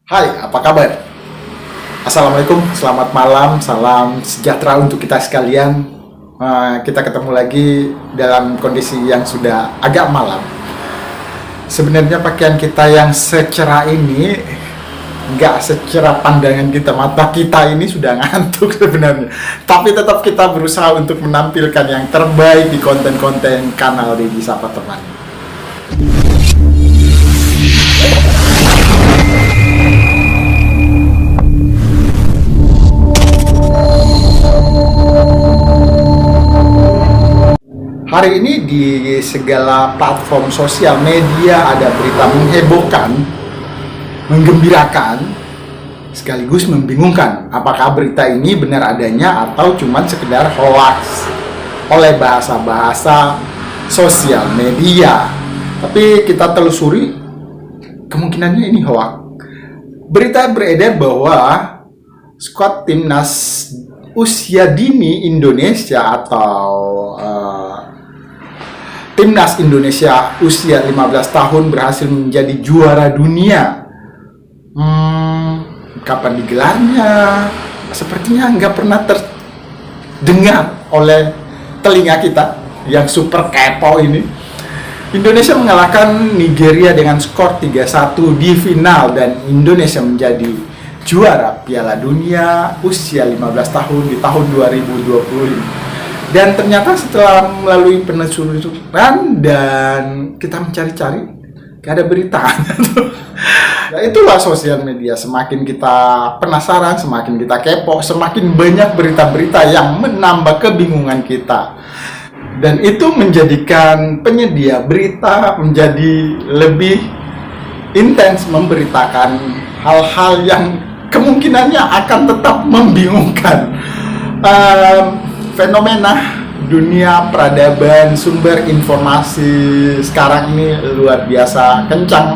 Hai, apa kabar? Assalamualaikum, selamat malam, salam sejahtera untuk kita sekalian. Kita ketemu lagi dalam kondisi yang sudah agak malam. Sebenarnya pakaian kita yang secerah ini, nggak secerah pandangan kita, mata kita ini sudah ngantuk sebenarnya. Tapi tetap kita berusaha untuk menampilkan yang terbaik di konten-konten kanal Deddy Sapa Teman. Hari ini di segala platform sosial media ada berita menghebohkan, menggembirakan, sekaligus membingungkan. Apakah berita ini benar adanya atau cuma sekedar hoax oleh bahasa-bahasa sosial media. Tapi kita telusuri, kemungkinannya ini hoax. Berita beredar bahwa skuad timnas usia dini Indonesia atau Timnas Indonesia usia 15 tahun berhasil menjadi juara dunia. Kapan digelarnya? Sepertinya nggak pernah terdengar oleh telinga kita yang super kepo ini. Indonesia mengalahkan Nigeria dengan skor 3-1 di final dan Indonesia menjadi juara Piala Dunia usia 15 tahun di tahun 2025. Dan ternyata setelah melalui penelusuran dan kita mencari-cari, gak ada berita. Nah, itulah sosial media. Semakin kita penasaran, semakin kita kepo, semakin banyak berita-berita yang menambah kebingungan kita. Dan itu menjadikan penyedia berita menjadi lebih intens memberitakan hal-hal yang kemungkinannya akan tetap membingungkan. Fenomena dunia peradaban sumber informasi sekarang ini luar biasa kencang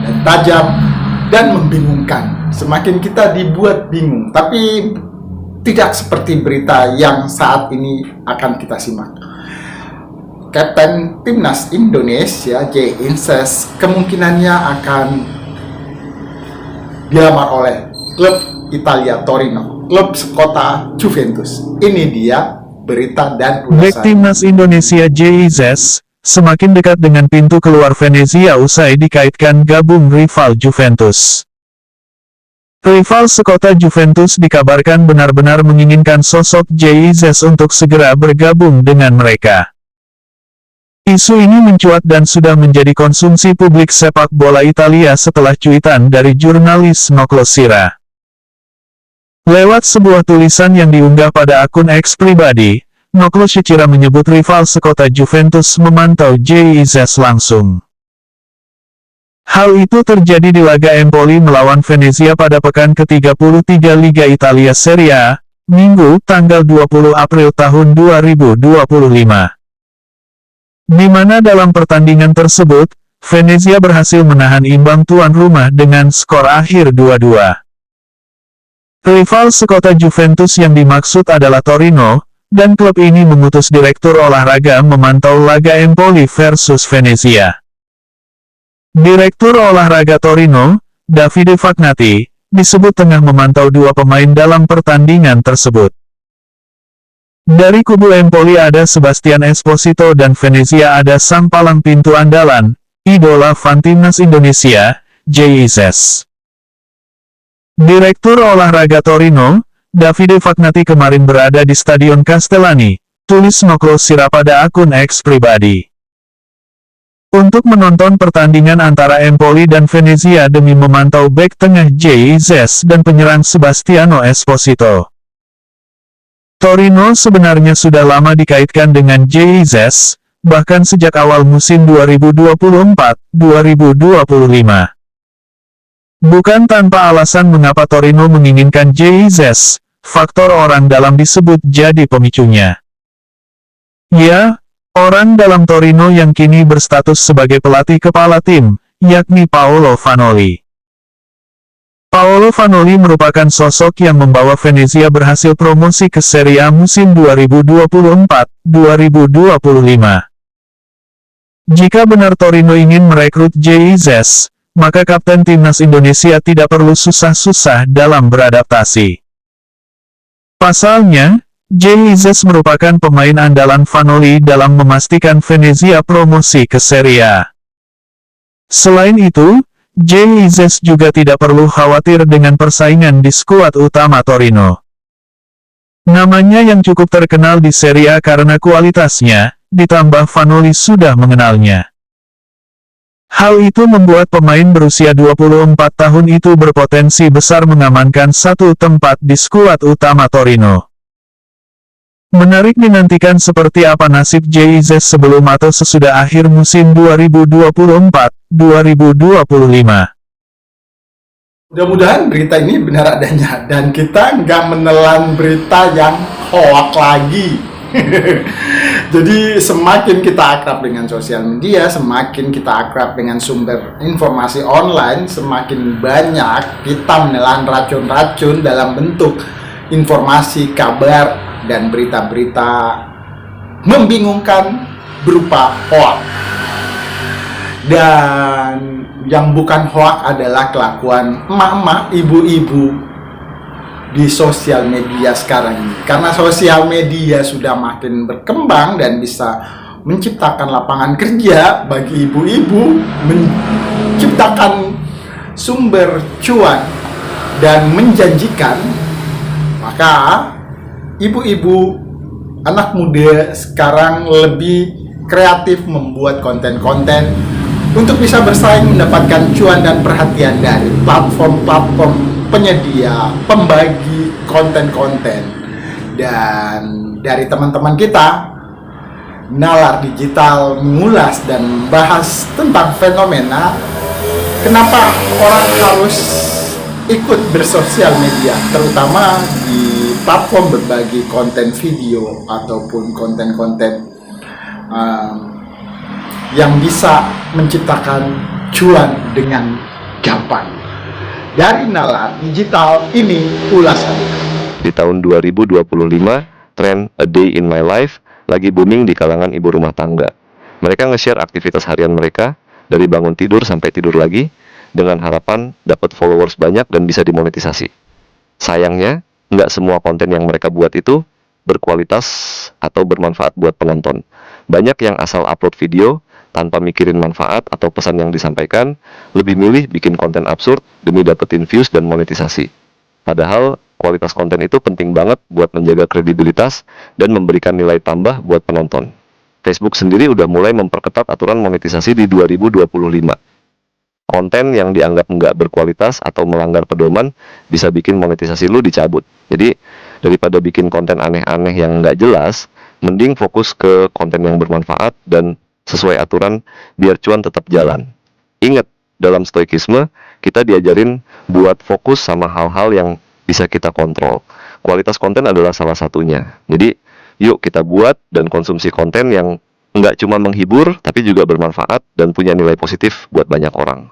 dan tajam dan membingungkan. Semakin kita dibuat bingung, tapi tidak seperti berita yang saat ini akan kita simak. Kapten Timnas Indonesia J. Inces kemungkinannya akan dilamar oleh klub Italia Torino, klub sekota Juventus. Ini dia berita dan Bek Timnas Indonesia JIZ semakin dekat dengan pintu keluar Venezia usai dikaitkan gabung rival Juventus. Rival sekota Juventus dikabarkan benar-benar menginginkan sosok JIZ untuk segera bergabung dengan mereka. Isu ini mencuat dan sudah menjadi konsumsi publik sepak bola Italia setelah cuitan dari jurnalis Noclo Sira. Lewat sebuah tulisan yang diunggah pada akun X pribadi, Noclo Sira menyebut rival sekota Juventus memantau JIZ langsung. Hal itu terjadi di laga Empoli melawan Venezia pada pekan ke-33 Liga Italia Serie A, Minggu, tanggal 20 April tahun 2025. Di mana dalam pertandingan tersebut, Venezia berhasil menahan imbang tuan rumah dengan skor akhir 2-2. Rival sekota Juventus yang dimaksud adalah Torino, dan klub ini mengutus direktur olahraga memantau laga Empoli versus Venezia. Direktur olahraga Torino, Davide Fagnati, disebut tengah memantau dua pemain dalam pertandingan tersebut. Dari kubu Empoli ada Sebastian Esposito dan Venezia ada sang palang pintu andalan, idola fan Timnas Indonesia, JIZ. Direktur olahraga Torino, Davide Fagnati kemarin berada di Stadion Castellani, tulis Noclo Sira pada akun X pribadi. Untuk menonton pertandingan antara Empoli dan Venezia demi memantau bek tengah JIZ dan penyerang Sebastiano Esposito. Torino sebenarnya sudah lama dikaitkan dengan JIZ, bahkan sejak awal musim 2024-2025. Bukan tanpa alasan mengapa Torino menginginkan JIZ, faktor orang dalam disebut jadi pemicunya. Ya, orang dalam Torino yang kini berstatus sebagai pelatih kepala tim, yakni Paolo Vanoli. Paolo Vanoli merupakan sosok yang membawa Venezia berhasil promosi ke Serie A musim 2024-2025. Jika benar Torino ingin merekrut JIZ, maka Kapten Timnas Indonesia tidak perlu susah-susah dalam beradaptasi. Pasalnya, Jay Izzes merupakan pemain andalan Vanoli dalam memastikan Venezia promosi ke Serie A. Selain itu, Jay Izzes juga tidak perlu khawatir dengan persaingan di skuad utama Torino. Namanya yang cukup terkenal di Serie A karena kualitasnya, ditambah Vanoli sudah mengenalnya. Hal itu membuat pemain berusia 24 tahun itu berpotensi besar mengamankan satu tempat di skuad utama Torino. Menarik dinantikan seperti apa nasib Jay Izzes sebelum atau sesudah akhir musim 2024-2025. Mudah-mudahan berita ini benar adanya dan kita nggak menelan berita yang hoak lagi. Jadi semakin kita akrab dengan sosial media, semakin kita akrab dengan sumber informasi online, semakin banyak kita menelan racun-racun dalam bentuk informasi, kabar, dan berita-berita membingungkan berupa hoak. Dan yang bukan hoak adalah kelakuan emak-emak, ibu-ibu di sosial media sekarang ini. Karena sosial media sudah makin berkembang dan bisa menciptakan lapangan kerja bagi ibu-ibu, menciptakan sumber cuan dan menjanjikan, maka ibu-ibu, anak muda sekarang lebih kreatif membuat konten-konten untuk bisa bersaing mendapatkan cuan dan perhatian dari platform-platform penyedia, pembagi konten-konten. Dan dari teman-teman kita, Nalar Digital mengulas dan membahas tentang fenomena kenapa orang harus ikut bersosial media, terutama di platform berbagi konten video ataupun konten-konten yang bisa menciptakan cuan dengan gampang. Dari Nalar Digital, ini ulasannya. Di tahun 2025, tren A Day in My Life lagi booming di kalangan ibu rumah tangga. Mereka nge-share aktivitas harian mereka, dari bangun tidur sampai tidur lagi, dengan harapan dapat followers banyak dan bisa dimonetisasi. Sayangnya, nggak semua konten yang mereka buat itu berkualitas atau bermanfaat buat penonton. Banyak yang asal upload video, tanpa mikirin manfaat atau pesan yang disampaikan, lebih milih bikin konten absurd demi dapetin views dan monetisasi. Padahal, kualitas konten itu penting banget buat menjaga kredibilitas dan memberikan nilai tambah buat penonton. Facebook sendiri udah mulai memperketat aturan monetisasi di 2025. Konten yang dianggap nggak berkualitas atau melanggar pedoman bisa bikin monetisasi lu dicabut. Jadi, daripada bikin konten aneh-aneh yang nggak jelas, mending fokus ke konten yang bermanfaat dan sesuai aturan biar cuan tetap jalan. Ingat, dalam stoikisme, kita diajarin buat fokus sama hal-hal yang bisa kita kontrol. Kualitas konten adalah salah satunya. Jadi, yuk kita buat dan konsumsi konten yang nggak cuma menghibur, tapi juga bermanfaat dan punya nilai positif buat banyak orang.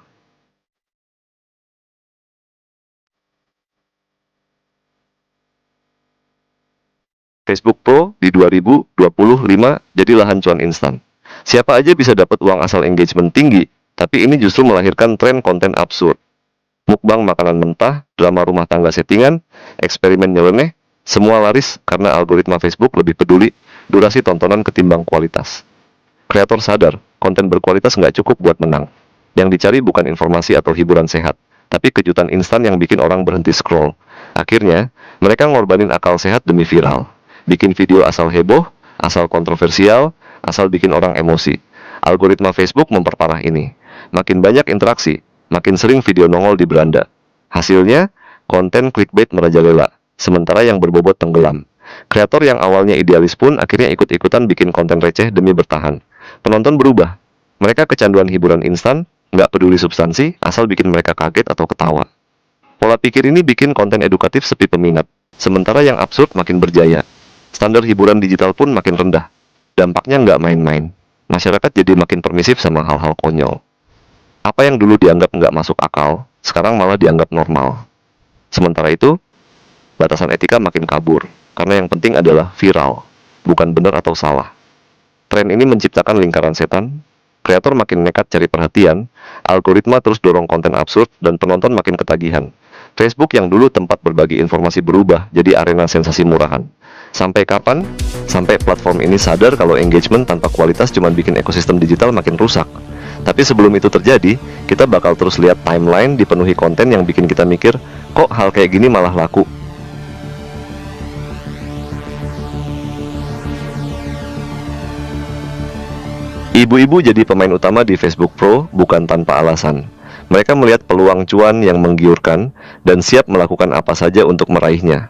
Facebook Pro di 2025 jadi lahan cuan instan. Siapa aja bisa dapat uang asal engagement tinggi, tapi ini justru melahirkan tren konten absurd. Mukbang makanan mentah, drama rumah tangga settingan, eksperimen nyeleneh, semua laris karena algoritma Facebook lebih peduli durasi tontonan ketimbang kualitas. Kreator sadar, konten berkualitas nggak cukup buat menang. Yang dicari bukan informasi atau hiburan sehat, tapi kejutan instan yang bikin orang berhenti scroll. Akhirnya, mereka ngorbanin akal sehat demi viral. Bikin video asal heboh, asal kontroversial, asal bikin orang emosi. Algoritma Facebook memperparah ini. Makin banyak interaksi, makin sering video nongol di beranda. Hasilnya, konten clickbait merajalela, sementara yang berbobot tenggelam. Kreator yang awalnya idealis pun akhirnya ikut-ikutan bikin konten receh demi bertahan. Penonton berubah. Mereka kecanduan hiburan instan, nggak peduli substansi, asal bikin mereka kaget atau ketawa. Pola pikir ini bikin konten edukatif sepi peminat, sementara yang absurd makin berjaya. Standar hiburan digital pun makin rendah. Dampaknya nggak main-main. Masyarakat jadi makin permisif sama hal-hal konyol. Apa yang dulu dianggap nggak masuk akal, sekarang malah dianggap normal. Sementara itu, batasan etika makin kabur, karena yang penting adalah viral, bukan benar atau salah. Tren ini menciptakan lingkaran setan, Kreator makin nekat cari perhatian, algoritma terus dorong konten absurd, dan penonton makin ketagihan. Facebook yang dulu tempat berbagi informasi berubah jadi arena sensasi murahan. Sampai kapan? Sampai platform ini sadar kalau engagement tanpa kualitas cuma bikin ekosistem digital makin rusak. Tapi sebelum itu terjadi, kita bakal terus lihat timeline dipenuhi konten yang bikin kita mikir, kok hal kayak gini malah laku? Ibu-ibu jadi pemain utama di Facebook Pro bukan tanpa alasan. Mereka melihat peluang cuan yang menggiurkan dan siap melakukan apa saja untuk meraihnya.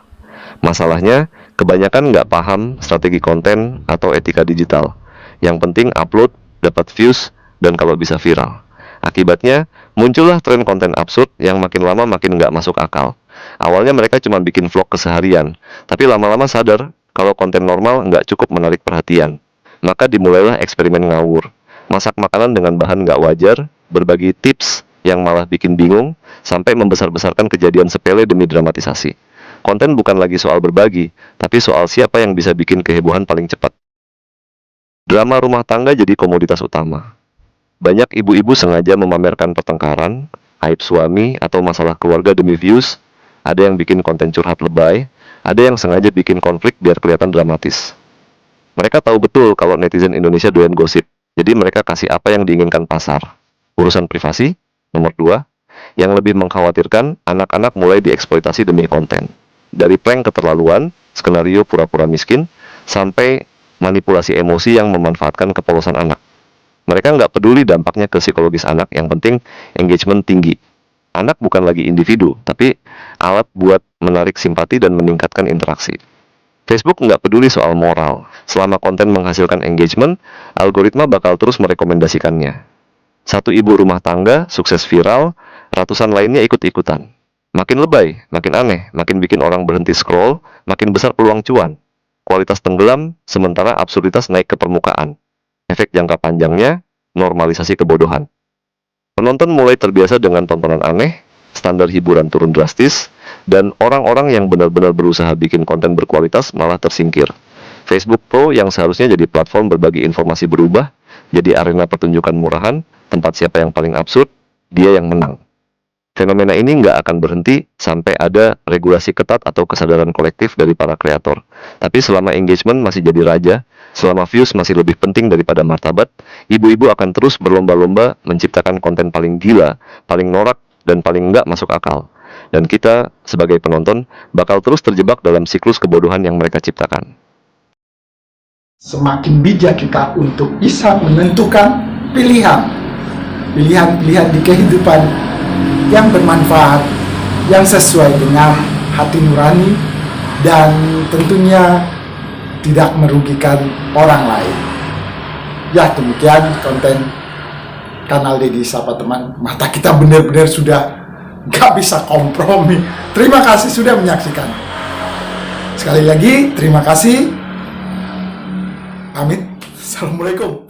Masalahnya, kebanyakan nggak paham strategi konten atau etika digital. Yang penting upload, dapat views, dan kalau bisa viral. Akibatnya, muncullah tren konten absurd yang makin lama makin nggak masuk akal. Awalnya mereka cuma bikin vlog keseharian, tapi lama-lama sadar kalau konten normal nggak cukup menarik perhatian. Maka dimulailah eksperimen ngawur. Masak makanan dengan bahan nggak wajar, berbagi tips yang malah bikin bingung, sampai membesar-besarkan kejadian sepele demi dramatisasi. Konten bukan lagi soal berbagi, tapi soal siapa yang bisa bikin kehebohan paling cepat. Drama rumah tangga jadi komoditas utama. Banyak ibu-ibu sengaja memamerkan pertengkaran, aib suami, atau masalah keluarga demi views. Ada yang bikin konten curhat lebay, ada yang sengaja bikin konflik biar kelihatan dramatis. Mereka tahu betul kalau netizen Indonesia doyan gosip, jadi mereka kasih apa yang diinginkan pasar. Urusan privasi, nomor 2, yang lebih mengkhawatirkan, anak-anak mulai dieksploitasi demi konten. Dari prank keterlaluan, skenario pura-pura miskin, sampai manipulasi emosi yang memanfaatkan kepolosan anak. Mereka nggak peduli dampaknya ke psikologis anak, yang penting engagement tinggi. Anak bukan lagi individu, tapi alat buat menarik simpati dan meningkatkan interaksi. Facebook nggak peduli soal moral. Selama konten menghasilkan engagement, algoritma bakal terus merekomendasikannya. Satu ibu rumah tangga sukses viral, ratusan lainnya ikut-ikutan. Makin lebay, makin aneh, makin bikin orang berhenti scroll, makin besar peluang cuan. Kualitas tenggelam, sementara absurditas naik ke permukaan. Efek jangka panjangnya, normalisasi kebodohan. Penonton mulai terbiasa dengan tontonan aneh, standar hiburan turun drastis, dan orang-orang yang benar-benar berusaha bikin konten berkualitas malah tersingkir. Facebook Pro yang seharusnya jadi platform berbagi informasi berubah, jadi arena pertunjukan murahan, tempat siapa yang paling absurd, dia yang menang. Fenomena ini nggak akan berhenti sampai ada regulasi ketat atau kesadaran kolektif dari para kreator. Tapi selama engagement masih jadi raja, selama views masih lebih penting daripada martabat, ibu-ibu akan terus berlomba-lomba menciptakan konten paling gila, paling norak, dan paling nggak masuk akal. Dan kita, sebagai penonton, bakal terus terjebak dalam siklus kebodohan yang mereka ciptakan. Semakin bijak kita untuk bisa menentukan pilihan-pilihan di kehidupan yang bermanfaat, yang sesuai dengan hati nurani, dan tentunya tidak merugikan orang lain. Ya, demikian konten kanal Deddy Sapa Teman. Mata kita benar-benar sudah gak bisa kompromi. Terima kasih sudah menyaksikan. Sekali lagi, terima kasih. Pamit. Assalamualaikum.